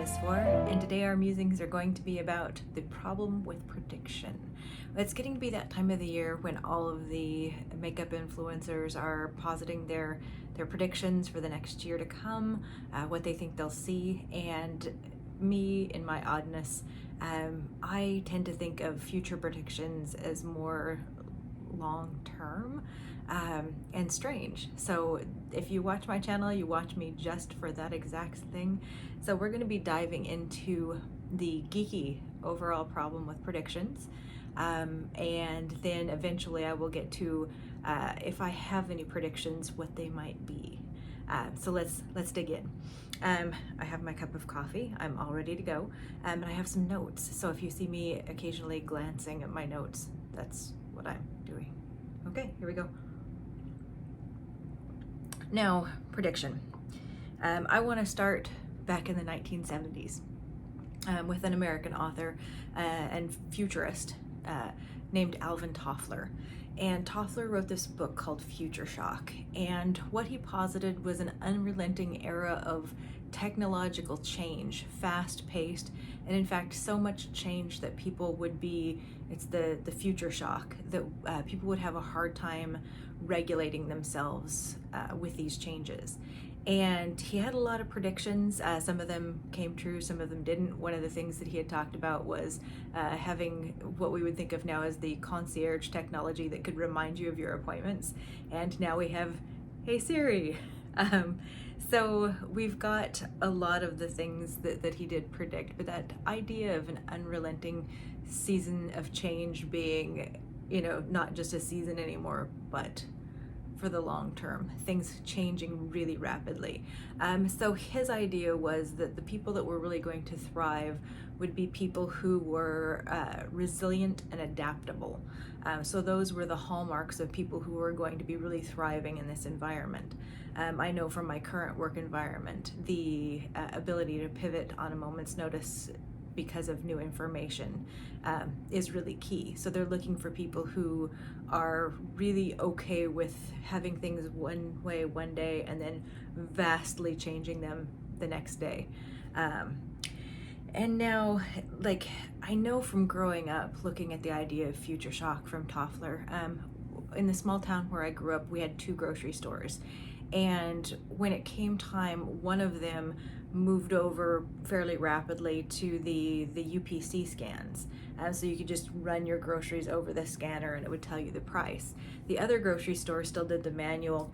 Miss For, and today our musings are going to be about the problem with prediction. It's getting to be that time of the year when all of the makeup influencers are positing their predictions for the next year to come, what they think they'll see, and me, in my oddness, I tend to think of future predictions as more long-term and strange. So if you watch my channel, you watch me just for that exact thing. So we're going to be diving into the geeky overall problem with predictions, and then eventually I will get to if I have any predictions, what they might be. So let's dig in. I have my cup of coffee. I'm all ready to go, and I have some notes. So if you see me occasionally glancing at my notes, that's what I'm doing. Okay, here we go. Now, prediction. I want to start back in the 1970s with an American author and futurist named Alvin Toffler. And Toffler wrote this book called Future Shock. And what he posited was an unrelenting era of technological change, fast-paced, and in fact so much change that people would be, it's the future shock, that people would have a hard time regulating themselves with these changes. And he had a lot of predictions. Some of them came true, some of them didn't. One of the things that he had talked about was having what we would think of now as the concierge technology that could remind you of your appointments. And now we have Hey Siri. So we've got a lot of the things that he did predict, but that idea of an unrelenting season of change being, not just a season anymore, but for the long term, things changing really rapidly. So his idea was that the people that were really going to thrive would be people who were resilient and adaptable. So those were the hallmarks of people who were going to be really thriving in this environment. I know from my current work environment, the ability to pivot on a moment's notice because of new information is really key. So they're looking for people who are really okay with having things one way one day and then vastly changing them the next day. And now, I know from growing up, looking at the idea of future shock from Toffler, in the small town where I grew up, we had 2 grocery stores. And when it came time, one of them moved over fairly rapidly to the UPC scans. So you could just run your groceries over the scanner and it would tell you the price. The other grocery store still did the manual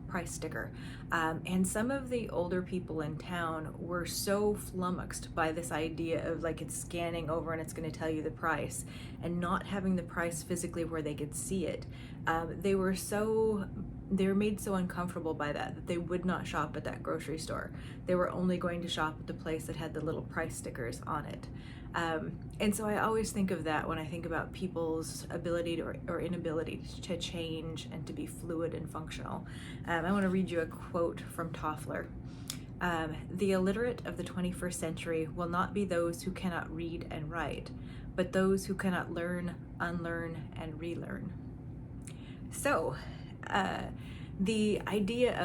price sticker. And some of the older people in town were so flummoxed by this idea of it's scanning over and it's going to tell you the price and not having the price physically where they could see it. They were made so uncomfortable by that they would not shop at that grocery store. They were only going to shop at the place that had the little price stickers on it. And so I always think of that when I think about people's ability or inability to change and to be fluid and functional. I want to read you a quote from Toffler. The illiterate of the 21st century will not be those who cannot read and write, but those who cannot learn, unlearn, and relearn. So, the idea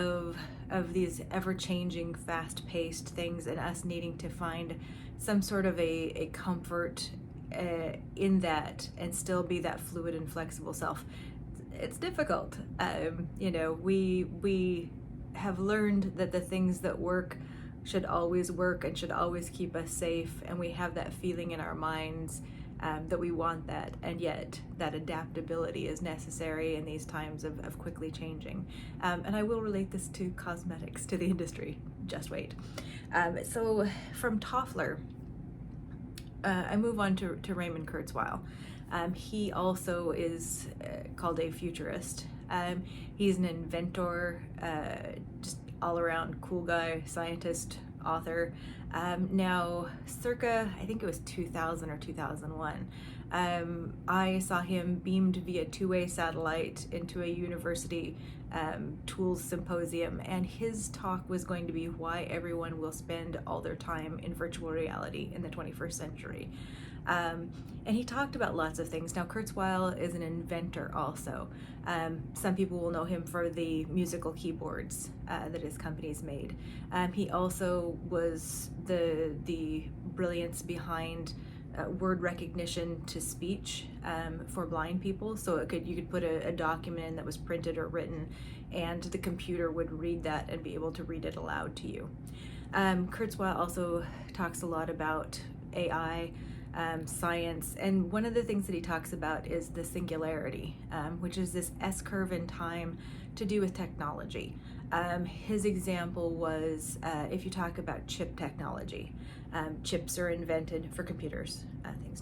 of these ever-changing, fast-paced things and us needing to find some sort of a comfort in that and still be that fluid and flexible self, it's difficult. We have learned that the things that work should always work and should always keep us safe, and we have that feeling in our minds that we want that, and yet that adaptability is necessary in these times of quickly changing. And I will relate this to cosmetics, to the industry. Just wait. So from Toffler, I move on to Raymond Kurzweil. He also is called a futurist. He's an inventor, just all-around cool guy, scientist, author. Now, circa, I think it was 2000 or 2001, I saw him beamed via 2-way satellite into a university tools symposium, and his talk was going to be why everyone will spend all their time in virtual reality in the 21st century. And he talked about lots of things. Now, Kurzweil is an inventor also. Some people will know him for the musical keyboards that his companies made. He also was the brilliance behind word recognition to speech for blind people. So you could put a document in that was printed or written, and the computer would read that and be able to read it aloud to you. Kurzweil also talks a lot about AI, science, and one of the things that he talks about is the singularity, which is this S-curve in time to do with technology. His example was if you talk about chip technology. Chips are invented for computers.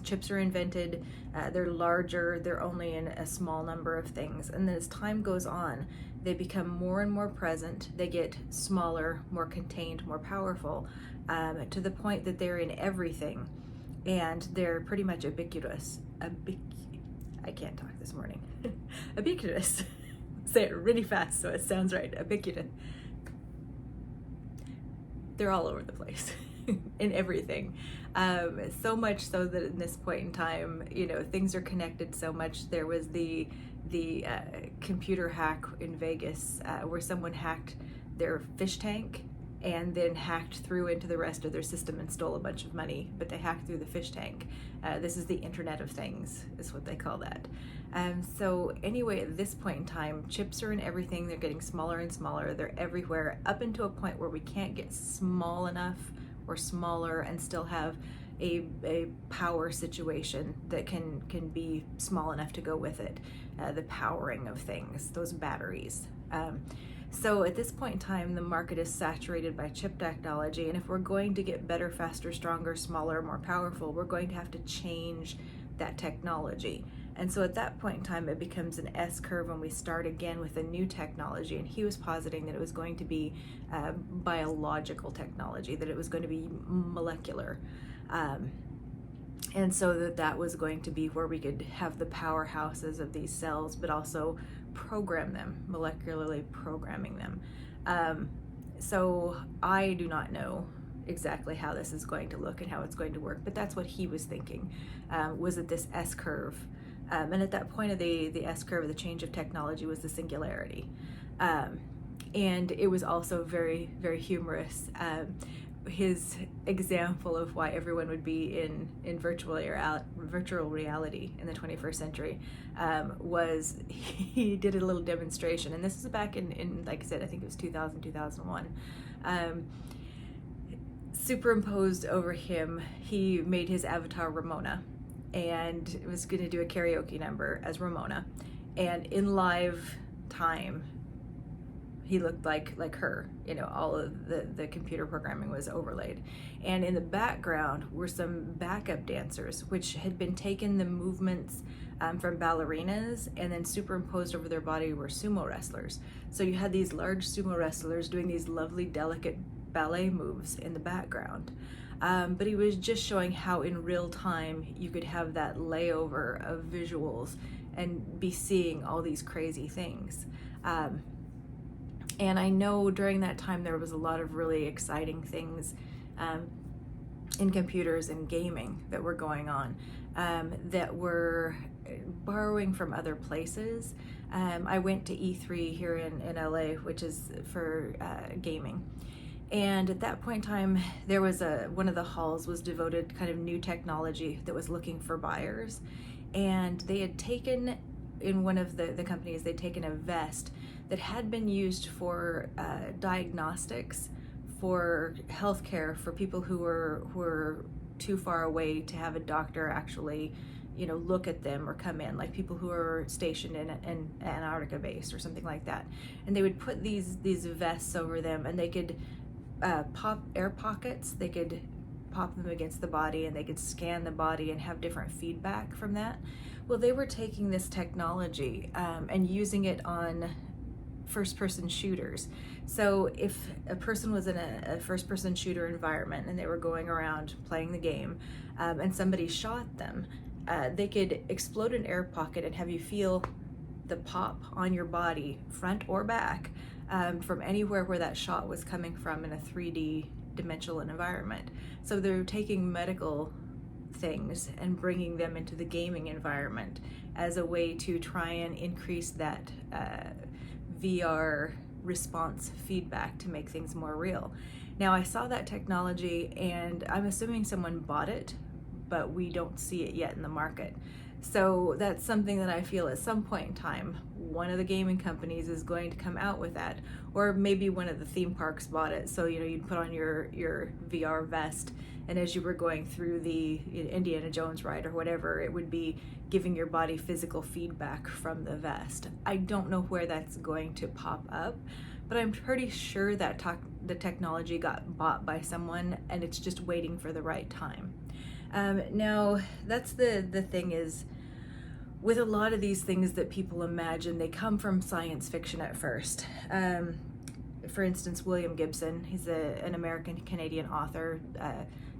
Chips are invented, they're larger, they're only in a small number of things, and then as time goes on, they become more and more present, they get smaller, more contained, more powerful, to the point that they're in everything, and they're pretty much ubiquitous. I can't talk this morning. Ubiquitous. Say it really fast so it sounds right. Ubiquitous. They're all over the place in everything. So much so that in this point in time, things are connected so much. There was the computer hack in Vegas where someone hacked their fish tank and then hacked through into the rest of their system and stole a bunch of money, but they hacked through the fish tank. This is the Internet of Things, is what they call that. So anyway, at this point in time, chips are in everything. They're getting smaller and smaller. They're everywhere, up into a point where we can't get small enough or smaller and still have a power situation that can be small enough to go with it. The powering of things, those batteries. So at this point in time, the market is saturated by chip technology, and if we're going to get better, faster, stronger, smaller, more powerful, we're going to have to change that technology. And so at that point in time, it becomes an S-curve when we start again with a new technology, and he was positing that it was going to be biological technology, that it was going to be molecular. And so that was going to be where we could have the powerhouses of these cells, but also program them, molecularly programming them. So I do not know exactly how this is going to look and how it's going to work, but that's what he was thinking, was that this S-curve. And at that point of the S-curve, the change of technology was the singularity. And it was also very, very humorous. His example of why everyone would be in virtual reality in the 21st century was he did a little demonstration, and this was back in like I said, I think it was 2000, 2001. Superimposed over him, he made his avatar Ramona, and was going to do a karaoke number as Ramona, and in live time he looked like her. All of the computer programming was overlaid, and in the background were some backup dancers which had been taken the movements from ballerinas and then superimposed over their body were sumo wrestlers. So you had these large sumo wrestlers doing these lovely delicate ballet moves in the background. But he was just showing how in real time you could have that layover of visuals and be seeing all these crazy things. And I know during that time there was a lot of really exciting things in computers and gaming that were going on, that were borrowing from other places. I went to E3 here in LA, which is for gaming. And at that point in time, there was one of the halls was devoted kind of new technology that was looking for buyers. And they had taken, in one of the companies, they'd taken a vest that had been used for diagnostics, for healthcare, for people who were too far away to have a doctor actually, look at them or come in, like people who are stationed in Antarctica base or something like that. And they would put these vests over them, and they could pop air pockets. They could pop them against the body, and they could scan the body and have different feedback from that. Well, they were taking this technology and using it on first-person shooters. So if a person was in a first-person shooter environment and they were going around playing the game and somebody shot them, they could explode an air pocket and have you feel the pop on your body, front or back, from anywhere where that shot was coming from in a 3D dimensional environment. So they're taking medical things and bringing them into the gaming environment as a way to try and increase that VR response feedback to make things more real. Now, I saw that technology and I'm assuming someone bought it, but we don't see it yet in the market. So that's something that I feel at some point in time, one of the gaming companies is going to come out with that, or maybe one of the theme parks bought it. So, you'd put on your VR vest, and as you were going through the Indiana Jones ride or whatever, it would be giving your body physical feedback from the vest. I don't know where that's going to pop up, but I'm pretty sure that the technology got bought by someone and it's just waiting for the right time. Now, that's the thing is, with a lot of these things that people imagine, they come from science fiction at first. For instance, William Gibson, he's an American-Canadian author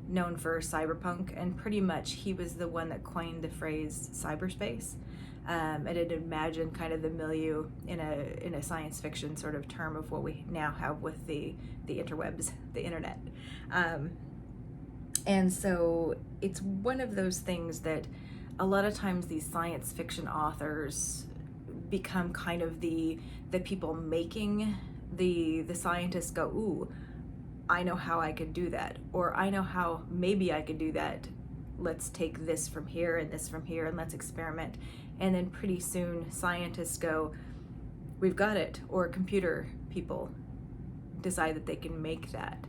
known for cyberpunk, and pretty much he was the one that coined the phrase cyberspace. And it imagined kind of the milieu in a science fiction sort of term of what we now have with the interwebs, the internet. And so it's one of those things that a lot of times these science fiction authors become kind of the people making the scientists go, ooh, I know how I could do that, or I know how maybe I could do that. Let's take this from here and this from here and let's experiment. And then pretty soon scientists go, we've got it, or computer people decide that they can make that.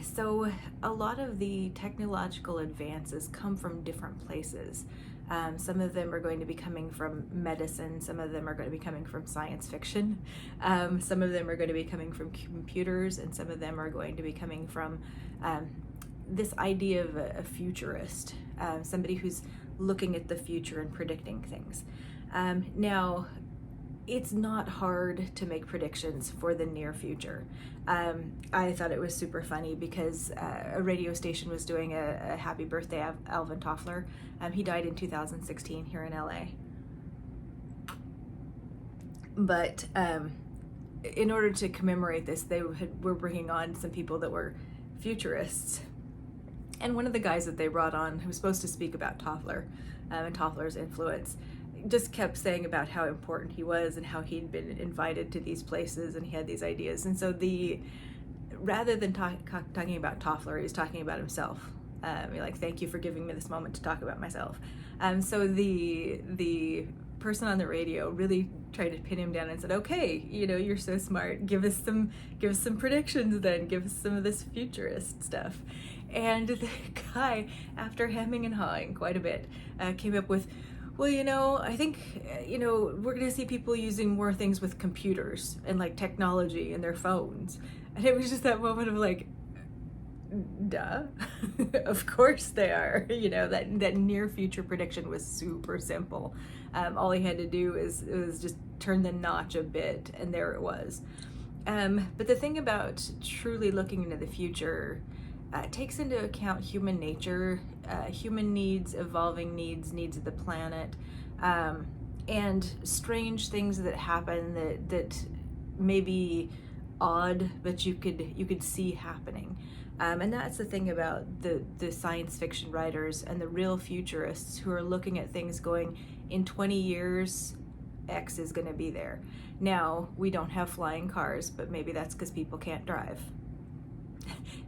So a lot of the technological advances come from different places. Some of them are going to be coming from medicine, some of them are going to be coming from science fiction, some of them are going to be coming from computers, and some of them are going to be coming from this idea of a futurist, somebody who's looking at the future and predicting things. Now, it's not hard to make predictions for the near future. I thought it was super funny because a radio station was doing a happy birthday of Alvin Toffler. He died in 2016 here in LA. But in order to commemorate this, they were bringing on some people that were futurists. And one of the guys that they brought on, who was supposed to speak about Toffler and Toffler's influence, just kept saying about how important he was and how he'd been invited to these places and he had these ideas. And so rather than talking about Toffler, he was talking about himself. You're like, thank you for giving me this moment to talk about myself. So the person on the radio really tried to pin him down and said, okay, you're so smart, give us some predictions then, give us some of this futurist stuff. And the guy, after hemming and hawing quite a bit, came up with, well, I think, we're going to see people using more things with computers and like technology and their phones. And it was just that moment of like, duh, of course they are. That near future prediction was super simple. All he had to do was just turn the notch a bit, and there it was. But the thing about truly looking into the future takes into account human nature, human needs, evolving needs of the planet, and strange things that happen that may be odd, but you could see happening. And that's the thing about the science fiction writers and the real futurists who are looking at things going, in 20 years, X is going to be there. Now, we don't have flying cars, but maybe that's because people can't drive.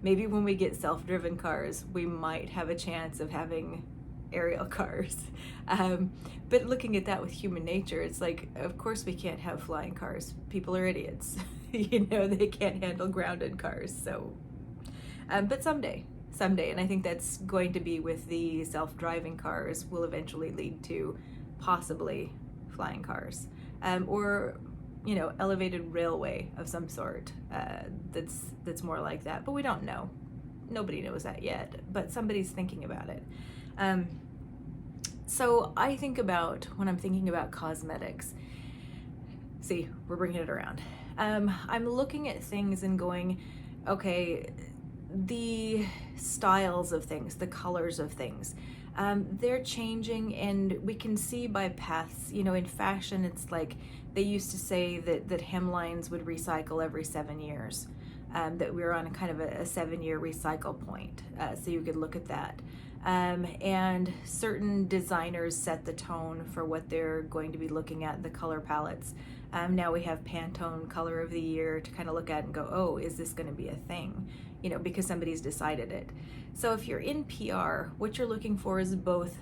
Maybe when we get self-driven cars, we might have a chance of having aerial cars. But looking at that with human nature, it's like, of course we can't have flying cars. People are idiots. They can't handle grounded cars. So, but someday, and I think that's going to be with the self-driving cars, will eventually lead to possibly flying cars, or elevated railway of some sort that's more like that. But we don't know. Nobody knows that yet, but somebody's thinking about it. So I think about, when I'm thinking about cosmetics, see, we're bringing it around. I'm looking at things and going, okay, the styles of things, the colors of things, they're changing, and we can see by paths. In fashion, it's like they used to say that hemlines would recycle every 7 years, that we were on a kind of a 7-year recycle point, so you could look at that. And certain designers set the tone for what they're going to be looking at, the color palettes. Now we have Pantone Color of the Year to kind of look at and go, oh, is this going to be a thing? You know, because somebody's decided it. So if you're in PR, what you're looking for is both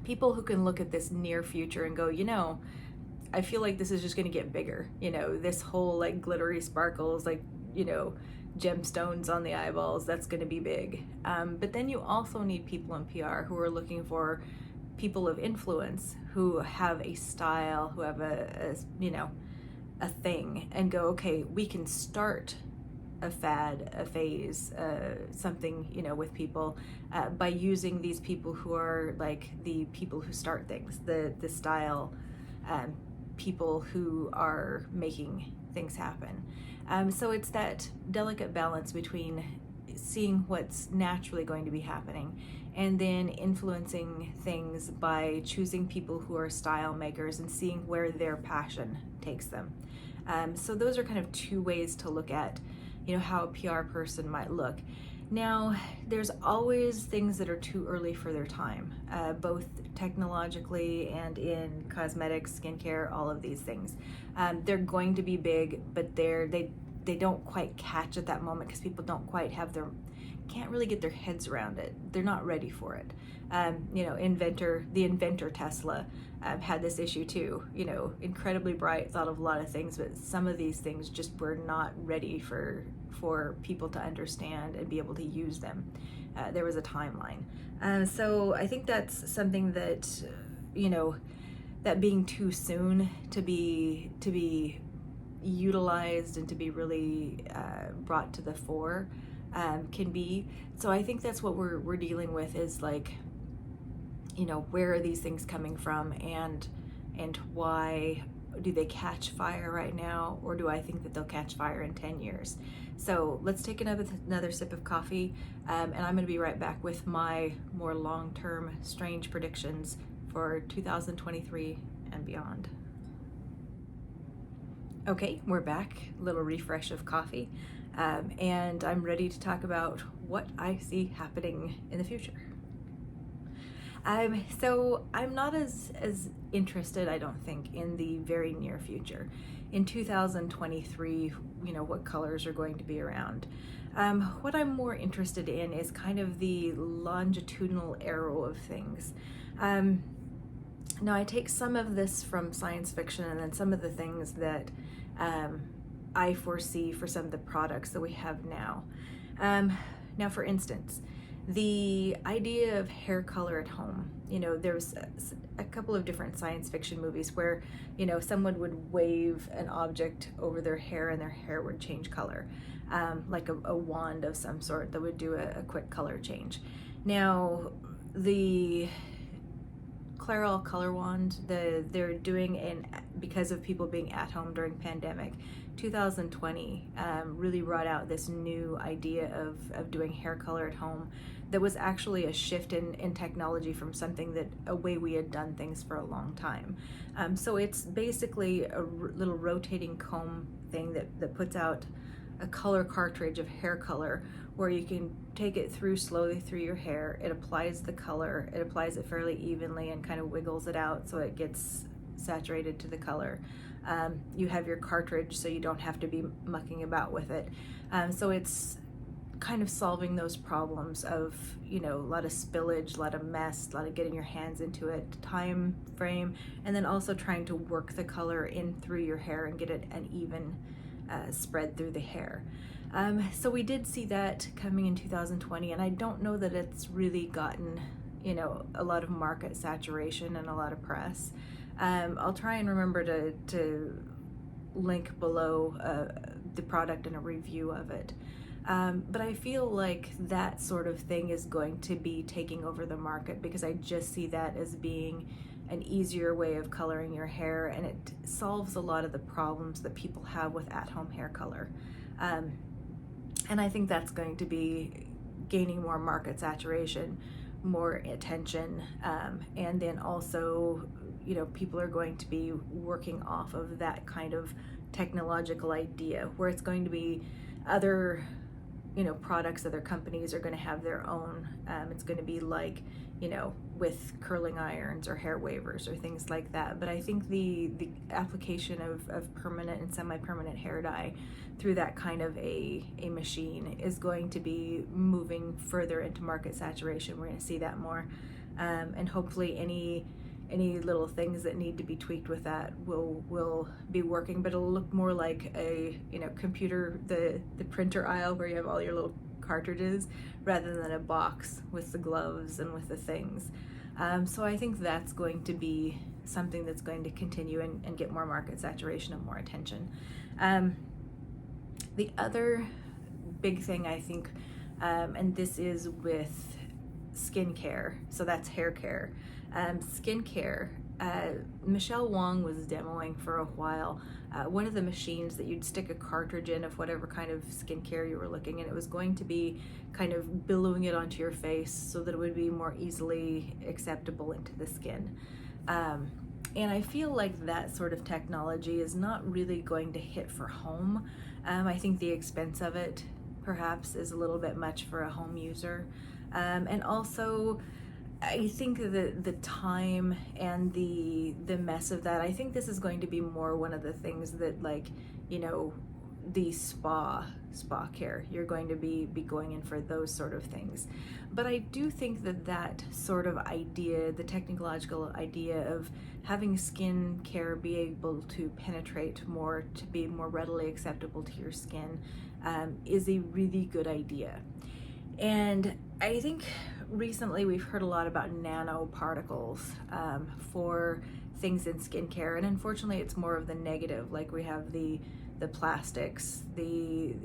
people who can look at this near future and go, you know, I feel like this is just going to get bigger. You know, this whole like glittery sparkles, like, you know, gemstones on the eyeballs, that's going to be big. But then you also need people in PR who are looking for people of influence, who have a style, who have a you know, a thing, and go, okay, we can start a fad, a phase, something, you know, with people by using these people who are like the people who start things, the style people who are making things happen. So it's that delicate balance between seeing what's naturally going to be happening and then influencing things by choosing people who are style makers and seeing where their passion takes them. So those are kind of two ways to look at, you know, how a PR person might look. Now, there's always things that are too early for their time, both technologically and in cosmetics, skincare, all of these things. They're going to be big, but they don't quite catch at that moment because people don't quite can't really get their heads around it. They're not ready for it. You know, the inventor Tesla had this issue too. You know, incredibly bright, thought of a lot of things, but some of these things just were not ready for people to understand and be able to use them. There was a timeline. So I think that's something that, you know, that being too soon to be utilized and to be really brought to the fore can be. So I think that's what we're dealing with, is like, you know, where are these things coming from, and why do they catch fire right now, or do I think that they'll catch fire in 10 years? So let's take another sip of coffee, and I'm going to be right back with my more long-term strange predictions for 2023 and beyond. Okay, we're back, a little refresh of coffee, and I'm ready to talk about what I see happening in the future. So I'm not as interested, I don't think, in the very near future. In 2023, you know, what colors are going to be around. What I'm more interested in is kind of the longitudinal arrow of things. Now, I take some of this from science fiction and then some of the things that I foresee for some of the products that we have now. Now, for instance, the idea of hair color at home. You know, there's a couple of different science fiction movies where, you know, someone would wave an object over their hair and their hair would change color, like a wand of some sort that would do a quick color change. Now, the Clairol color wand, they're doing because of people being at home during pandemic. 2020 really brought out this new idea of doing hair color at home that was actually a shift in technology from a way we had done things for a long time. So it's basically a little rotating comb thing that puts out a color cartridge of hair color where you can take it slowly through your hair. It applies the color, it applies it fairly evenly and kind of wiggles it out so it gets saturated to the color. You have your cartridge so you don't have to be mucking about with it. So it's kind of solving those problems of, you know, a lot of spillage, a lot of mess, a lot of getting your hands into it, time frame, and then also trying to work the color in through your hair and get it an even spread through the hair. So we did see that coming in 2020, and I don't know that it's really gotten, you know, a lot of market saturation and a lot of press. I'll try and remember to link below the product and a review of it. But I feel like that sort of thing is going to be taking over the market because I just see that as being an easier way of coloring your hair, and it solves a lot of the problems that people have with at-home hair color. And I think that's going to be gaining more market saturation, more attention, and then also, you know, people are going to be working off of that kind of technological idea where it's going to be other, products, other companies are going to have their own. It's going to be like, with curling irons or hair wavers or things like that. But I think the application of permanent and semi-permanent hair dye through that kind of a machine is going to be moving further into market saturation. We're going to see that more, and hopefully any little things that need to be tweaked with that will be working, but it'll look more like a computer, the printer aisle where you have all your little cartridges, rather than a box with the gloves and with the things. So I think that's going to be something that's going to continue and get more market saturation and more attention. The other big thing, I think, and this is with skincare, so that's hair care. Skincare, Michelle Wong was demoing for a while one of the machines that you'd stick a cartridge in of whatever kind of skincare you were looking, and it was going to be kind of billowing it onto your face so that it would be more easily acceptable into the skin. And I feel like that sort of technology is not really going to hit for home. I think the expense of it perhaps is a little bit much for a home user. And also, I think the time and the mess of that, I think this is going to be more one of the things that, like, the spa care, you're going to be going in for those sort of things. But I do think that sort of idea, the technological idea of having skin care be able to penetrate more, to be more readily acceptable to your skin, is a really good idea. And I think recently we've heard a lot about nanoparticles for things in skincare, and unfortunately it's more of the negative. Like, we have the plastics, the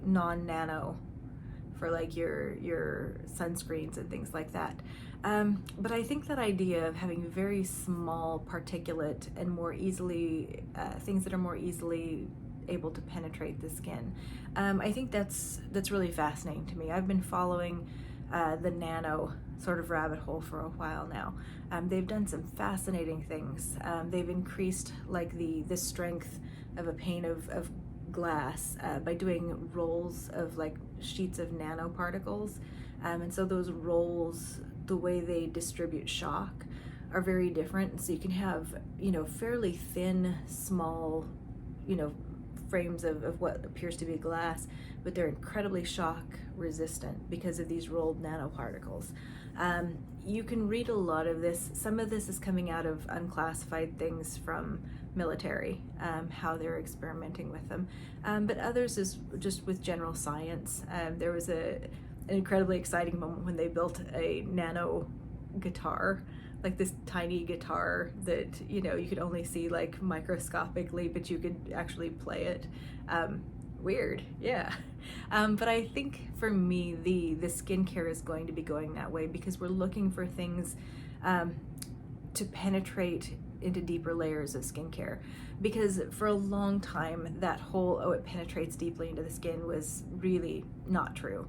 non-nano for like your sunscreens and things like that. But I think that idea of having very small particulate and more easily things that are more easily able to penetrate the skin, I think that's really fascinating to me. I've been following the nano sort of rabbit hole for a while now. They've done some fascinating things. They've increased like the strength of a pane of glass by doing rolls of like sheets of nanoparticles, and so those rolls, the way they distribute shock, are very different. So you can have fairly thin, small frames of what appears to be glass, but they're incredibly shock resistant because of these rolled nanoparticles. You can read a lot of this. Some of this is coming out of unclassified things from military, how they're experimenting with them, but others is just with general science. There was an incredibly exciting moment when they built a nano guitar, like this tiny guitar that you could only see like microscopically, but you could actually play it. Weird, yeah. But I think for me, the skincare is going to be going that way, because we're looking for things to penetrate into deeper layers of skincare. Because for a long time, that whole it penetrates deeply into the skin was really not true.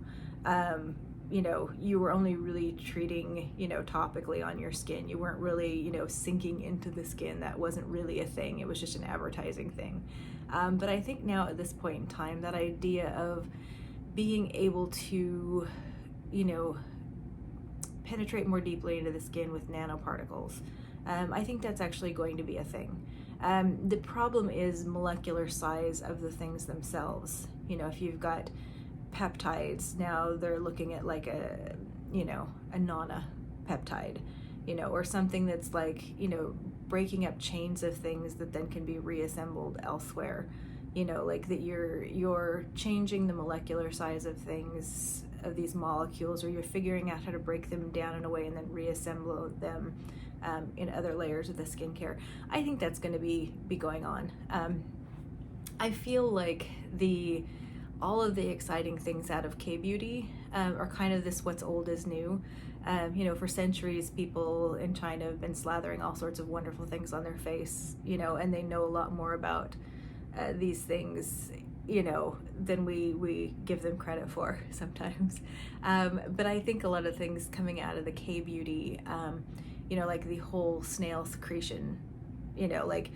You were only really treating, topically on your skin. You weren't really, sinking into the skin. That wasn't really a thing. It was just an advertising thing. But I think now at this point in time, that idea of being able to, penetrate more deeply into the skin with nanoparticles, I think that's actually going to be a thing. The problem is molecular size of the things themselves. If you've got peptides, now they're looking at like a nanopeptide, or something that's like, breaking up chains of things that then can be reassembled elsewhere. Like that you're changing the molecular size of things, of these molecules, or you're figuring out how to break them down in a way and then reassemble them in other layers of the skincare. I think that's going to be going on. I feel like all of the exciting things out of K-beauty are kind of this what's old is new. For centuries, people in China have been slathering all sorts of wonderful things on their face, and they know a lot more about these things, than we give them credit for sometimes. But I think a lot of things coming out of the K-beauty, like the whole snail secretion, like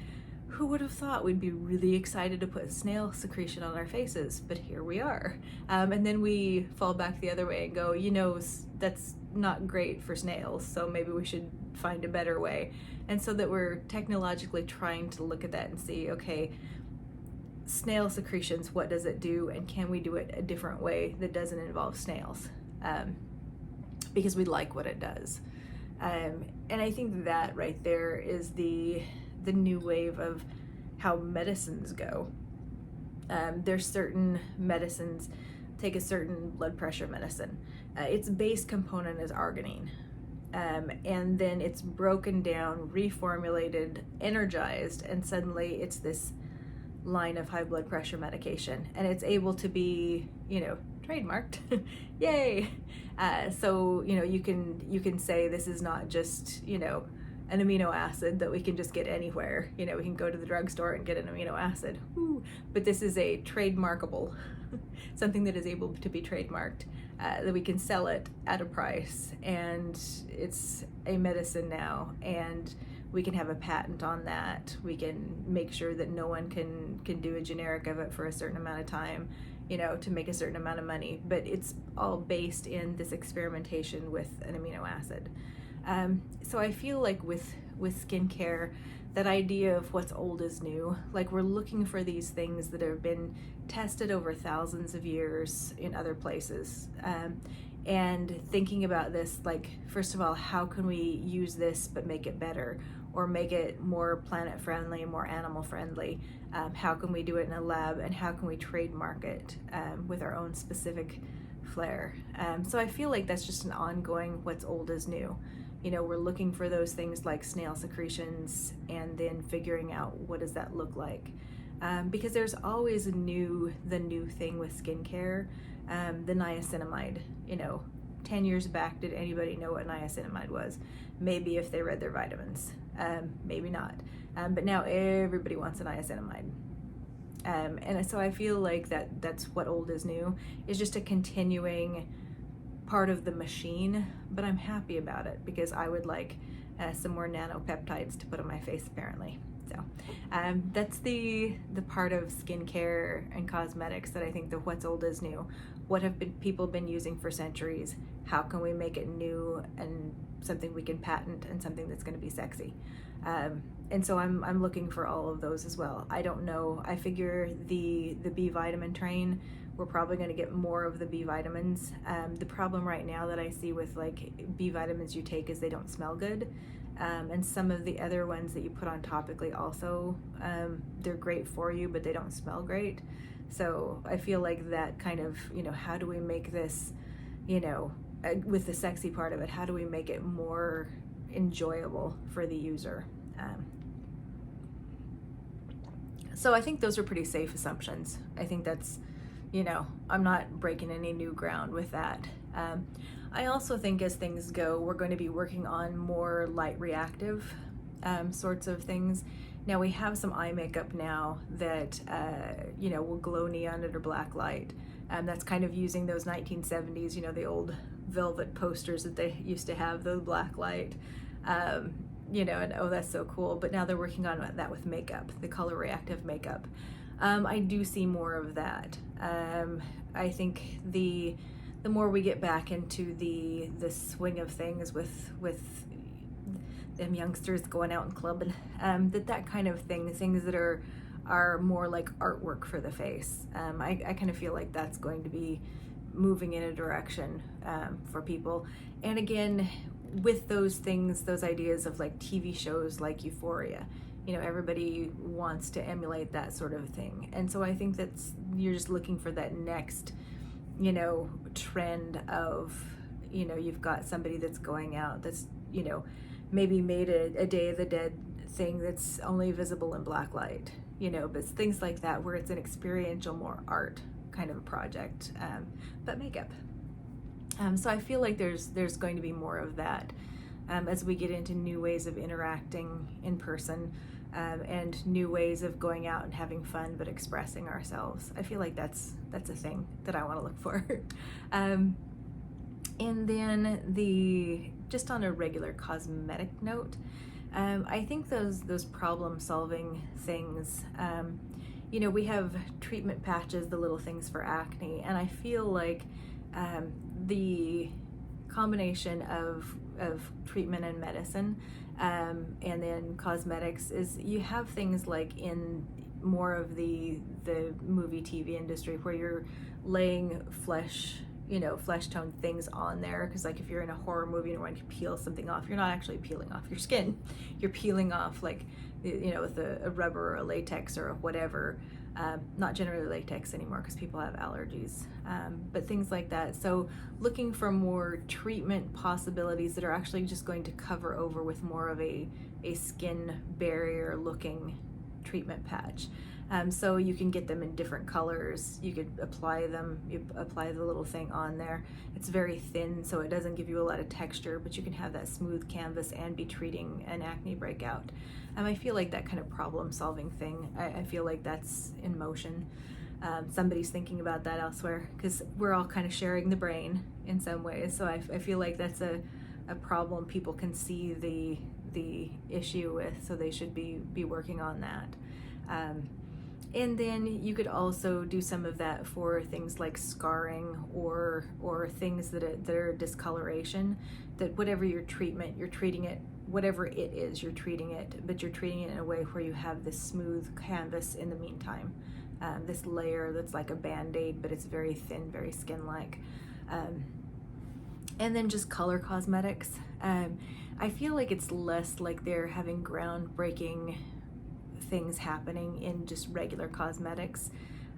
who would have thought we'd be really excited to put snail secretion on our faces? But here we are. And then we fall back the other way and go, that's not great for snails, so maybe we should find a better way. And so that we're technologically trying to look at that and see, okay, snail secretions, what does it do? And can we do it a different way that doesn't involve snails? Because we like what it does. And I think that right there is the new wave of how medicines go. There's certain medicines, take a certain blood pressure medicine. Its base component is arginine. And then it's broken down, reformulated, energized, and suddenly it's this line of high blood pressure medication. And it's able to be, trademarked. Yay! So, you can say this is not just, an amino acid that we can just get anywhere. We can go to the drugstore and get an amino acid. Woo. But this is a trademarkable, something that is able to be trademarked, that we can sell it at a price, and it's a medicine now, and we can have a patent on that. We can make sure that no one can do a generic of it for a certain amount of time, to make a certain amount of money. But it's all based in this experimentation with an amino acid. So I feel like with skincare, that idea of what's old is new, like we're looking for these things that have been tested over thousands of years in other places, and thinking about this, like, first of all, how can we use this but make it better, or make it more planet friendly, more animal friendly? How can we do it in a lab, and how can we trademark it with our own specific flair? So I feel like that's just an ongoing what's old is new. We're looking for those things like snail secretions, and then figuring out what does that look like. Because there's always the new thing with skincare. The niacinamide, 10 years back, did anybody know what niacinamide was? Maybe if they read their vitamins, maybe not. But now everybody wants a niacinamide. And so I feel like that's what old is new, is just a continuing part of the machine, but I'm happy about it because I would like some more nanopeptides to put on my face, apparently. So that's the part of skincare and cosmetics that I think the what's old is new. What have people been using for centuries? How can we make it new and something we can patent and something that's going to be sexy? And so I'm looking for all of those as well. I don't know. I figure the B vitamin train, we're probably going to get more of the B vitamins. The problem right now that I see with like B vitamins you take is they don't smell good. And some of the other ones that you put on topically also, they're great for you, but they don't smell great. So I feel like that kind of, how do we make this, with the sexy part of it, how do we make it more enjoyable for the user? So I think those are pretty safe assumptions. I think that's, I'm not breaking any new ground with that. I also think as things go, we're going to be working on more light reactive sorts of things. Now we have some eye makeup now that, will glow neon under black light. That's kind of using those 1970s, the old velvet posters that they used to have, the black light. And oh, that's so cool. But now they're working on that with makeup, the color reactive makeup. I do see more of that. I think the more we get back into the swing of things with them youngsters going out and clubbing, that kind of thing, things that are more like artwork for the face. I kind of feel like that's going to be moving in a direction for people. And again, with those things, those ideas of like TV shows like Euphoria, everybody wants to emulate that sort of thing. And so I think you're just looking for that next, trend of, you've got somebody that's going out that's, maybe made a Day of the Dead thing that's only visible in black light, but things like that where it's an experiential, more art kind of a project, but makeup. So I feel like there's going to be more of that as we get into new ways of interacting in person, and new ways of going out and having fun but expressing ourselves. I feel like that's a thing that I want to look for. And then just on a regular cosmetic note, I think those problem solving things, we have treatment patches, the little things for acne, and I feel like the combination of treatment and medicine, and then cosmetics, is you have things like in more of the movie TV industry where you're laying flesh tone things on there, because like if you're in a horror movie and wanting to peel something off, you're not actually peeling off your skin, you're peeling off like with a rubber or a latex or whatever, not generally latex anymore because people have allergies, but things like that. So looking for more treatment possibilities that are actually just going to cover over with more of a skin barrier looking treatment patch. So you can get them in different colors. You could apply them, you apply the little thing on there. It's very thin, so it doesn't give you a lot of texture, but you can have that smooth canvas and be treating an acne breakout. I feel like that kind of problem solving thing, I feel like that's in motion. Somebody's thinking about that elsewhere, because we're all kind of sharing the brain in some ways. So I feel like that's a problem people can see the issue with, so they should be working on that. And then you could also do some of that for things like scarring or things that are discoloration, that whatever your treatment, you're treating it, whatever it is, you're treating it, but you're treating it in a way where you have this smooth canvas in the meantime, this layer that's like a Band-Aid, but it's very thin, very skin-like. And then just color cosmetics. I feel like it's less like they're having groundbreaking things happening in just regular cosmetics,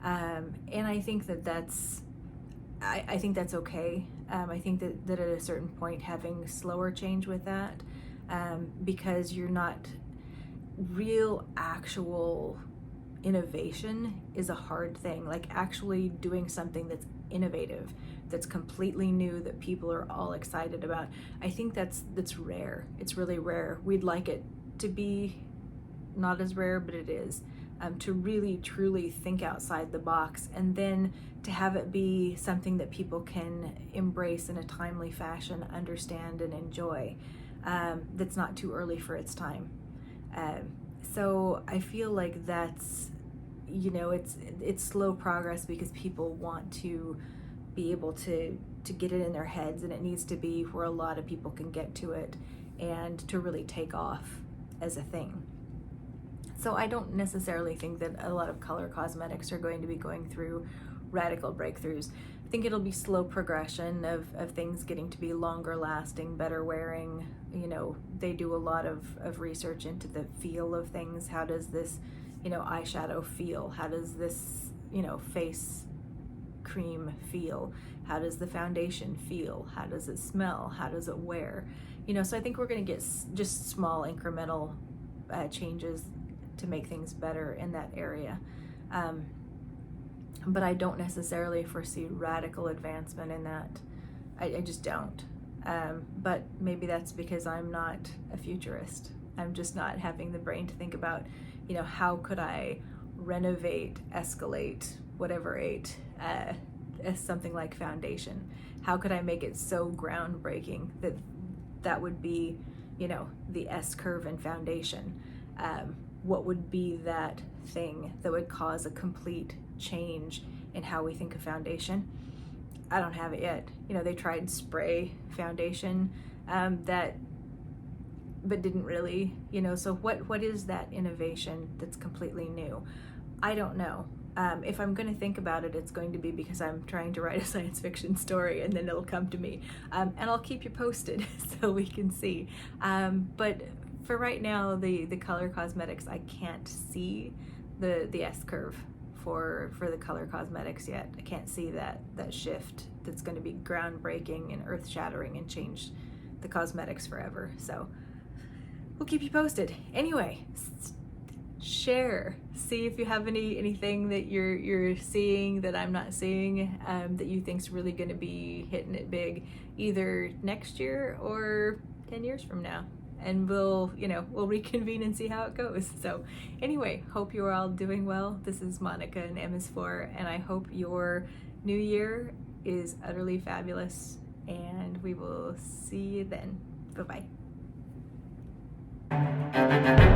and I think that's I think that's okay. I think that at a certain point having slower change with that, because you're not real actual innovation is a hard thing. Like actually doing something that's innovative, that's completely new, that people are all excited about, I think that's rare. It's really rare. We'd like it to be not as rare, but it is, to really truly think outside the box, and then to have it be something that people can embrace in a timely fashion, understand and enjoy, that's not too early for its time. So I feel like that's, it's slow progress because people want to be able to get it in their heads, and it needs to be where a lot of people can get to it and to really take off as a thing. So I don't necessarily think that a lot of color cosmetics are going to be going through radical breakthroughs. I think it'll be slow progression of things getting to be longer lasting, better wearing. They do a lot of research into the feel of things. How does this, eyeshadow feel? How does this, face cream feel? How does the foundation feel? How does it smell? How does it wear? So I think we're going to get just small incremental changes to make things better in that area. But I don't necessarily foresee radical advancement in that. I just don't. But maybe that's because I'm not a futurist. I'm just not having the brain to think about, how could I renovate, escalate, whatever as something like foundation? How could I make it so groundbreaking that would be, the S-curve in foundation? What would be that thing that would cause a complete change in how we think of foundation? I don't have it yet. They tried spray foundation, but didn't really, so what is that innovation that's completely new? I don't know. If I'm going to think about it, it's going to be because I'm trying to write a science fiction story, and then it'll come to me. And I'll keep you posted so we can see. But for right now, the color cosmetics, I can't see the S-curve for the color cosmetics yet. I can't see that shift that's going to be groundbreaking and earth-shattering and change the cosmetics forever. So we'll keep you posted. Anyway, share. See if you have anything that you're seeing that I'm not seeing, that you think's really going to be hitting it big, either next year or 10 years from now. And we'll reconvene and see how it goes. So anyway, hope you're all doing well. This is Monica and MS4, and I hope your new year is utterly fabulous, and we will see you then. Bye-bye. you.